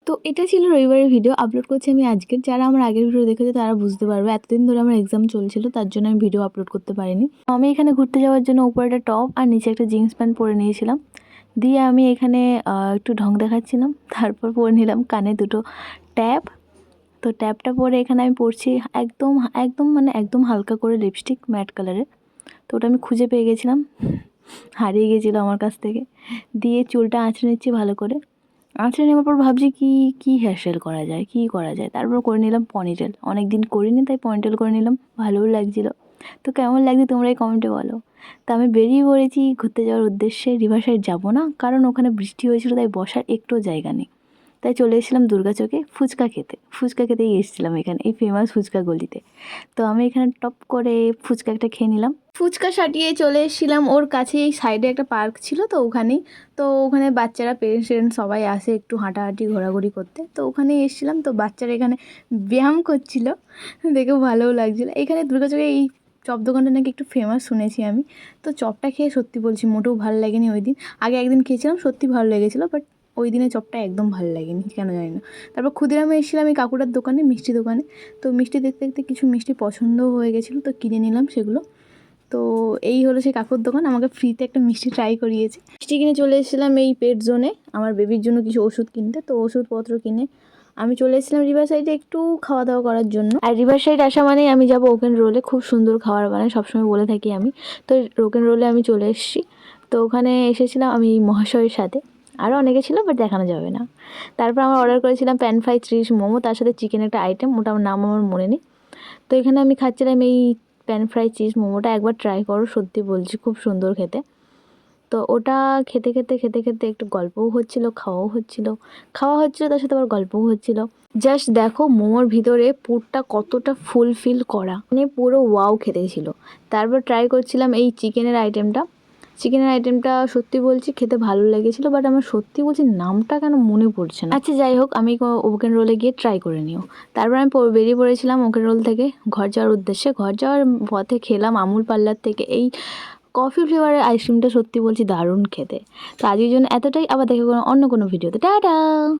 তো এটা ছিল রবিবারের ভিডিও আপলোড করছি আমি আজকের। যারা আমার আগের ভিডিও দেখেছে তারা বুঝতে পারবে এতদিন ধরে আমার এক্সাম চলছিল, তার জন্য আমি ভিডিও আপলোড করতে পারিনি। আমি এখানে ঘুরতে যাওয়ার জন্য উপরে একটা টপ আর নিচে একটা জিন্স প্যান্ট পরে নিয়েছিলাম। দিয়ে আমি এখানে একটু ঢং দেখাচ্ছিলাম। তারপর পরে নিলাম কানে দুটো ট্যাপ। তো ট্যাপটা পরে এখানে আমি পরছি একদম একদম মানে একদম হালকা করে লিপস্টিক ম্যাট কালারের। তো ওটা আমি খুঁজে পেয়ে গেছিলাম, হারিয়ে গেছিলো আমার কাছ থেকে। দিয়ে চুলটা আঁচড়ে নিচ্ছি ভালো করে। আঁচড়ে নেওয়ার পর ভাবছি কী হেয়ারস্টাইল করা যায়, কী করা যায়। তারপর করে নিলাম পনিটেল, অনেক দিন করিনি তাই পনিটেল করে নিলাম, ভালোও লাগছিলো। তো কেমন লাগছে তোমরাই কমেন্টে বলো। তা আমি বেরিয়ে পড়েছি ঘুরতে যাওয়ার উদ্দেশ্যে। রিভার সাইড যাবো না, কারণ ওখানে বৃষ্টি হয়েছিল তাই বসার একটুও জায়গা নেই। তাই চলে এসেছিলাম দুর্গাচকে ফুচকা খেতে। ফুচকা খেতেই এসেছিলাম এখানে, এই ফেমাস ফুচকা গলিতে। তো আমি এখানে টপ করে ফুচকা একটা খেয়ে নিলাম। ফুচকা সাটিয়ে চলে এসেছিলাম ওর কাছে, এই সাইডে একটা পার্ক ছিল তো ওখানেই। তো ওখানে বাচ্চারা পেরেন্টস সবাই আসে একটু হাঁটাহাঁটি ঘোরাঘুরি করতে। তো ওখানেই এসেছিলাম। তো বাচ্চারা এখানে ব্যায়াম করছিল, দেখেও ভালোও লাগছিলো। এখানে দুর্গাচকে এই চপ দোকানটা নাকি একটু ফেমাস শুনেছি আমি। তো চপটা খেয়ে সত্যি বলছি মোটেও ভালো লাগেনি ওই দিন। আগে একদিন খেয়েছিলাম, সত্যি ভালো লেগেছিলো, বাট ওই দিনে চপটা একদম ভালো লাগেনি, কেন জানি না। তারপর ক্ষুদিরামে এসেছিলাম এই কাকুটার দোকানে, মিষ্টি দোকানে। তো মিষ্টি দেখতে দেখতে কিছু মিষ্টি পছন্দও হয়ে গেছিলো, তো কিনে নিলাম সেগুলো। তো এই হলো সেই কাকুর দোকান, আমাকে ফ্রিতে একটা মিষ্টি ট্রাই করিয়েছে। মিষ্টি কিনে চলে এসেছিলাম এই পেট জোনে আমার বেবির জন্য কিছু ওষুধ কিনতে। তো ওষুধপত্র কিনে আমি চলে এসেছিলাম রিভার সাইডে একটু খাওয়া দাওয়া করার জন্য। আর রিভার সাইড আসা মানেই আমি যাবো ওকেন রোলে, খুব সুন্দর খাবার বানায় সবসময় বলে থাকি আমি। তো ওকেন রোলে আমি চলে এসেছি। তো ওখানে এসেছিলাম আমি মহাশয়ের সাথে, আরও অনেকে ছিল বাট দেখানো যাবে না। তারপর আমরা অর্ডার করেছিলাম প্যান ফ্রাই 30 মোমো, তার সাথে চিকেন একটা আইটেম, ওটা আমার নাম আমার মনে নেই। তো এখানে আমি খাচ্ছিলাম এই প্যান ফ্রাই চিজ মোমোটা, একবার ট্রাই করো, সত্যি বলছি খুব সুন্দর খেতে। তো ওটা খেতে খেতে খেতে খেতে একটু গল্পও হচ্ছিলো, খাওয়া হচ্ছিলো তার সাথে আবার গল্পও হচ্ছিলো। জাস্ট দেখো মোমোর ভিতরে পুরটা কতটা ফুলফিল করা, মানে পুরো ওয়াও খেতে ছিল। তারপর ট্রাই করছিলাম এই চিকেনের আইটেমটা সত্যি বলছি খেতে ভালো লেগেছিলো, বাট আমার সত্যি বলছি নামটা কেন মনে পড়ছে না। আচ্ছা যাই হোক, আমি ওকেন রোলে গিয়ে ট্রাই করে নিও। তারপর আমি বেরিয়ে পড়েছিলাম ওকেন রোল থেকে ঘর যাওয়ার উদ্দেশ্যে। ঘর যাওয়ার পথে খেলাম আমুল পার্লার থেকে এই কফি ফ্লেভারের আইসক্রিমটা, সত্যি বলছি দারুণ খেতে। তো আজকের জন্য এতটাই, আবার দেখে অন্য কোনো ভিডিওতে। টাটা।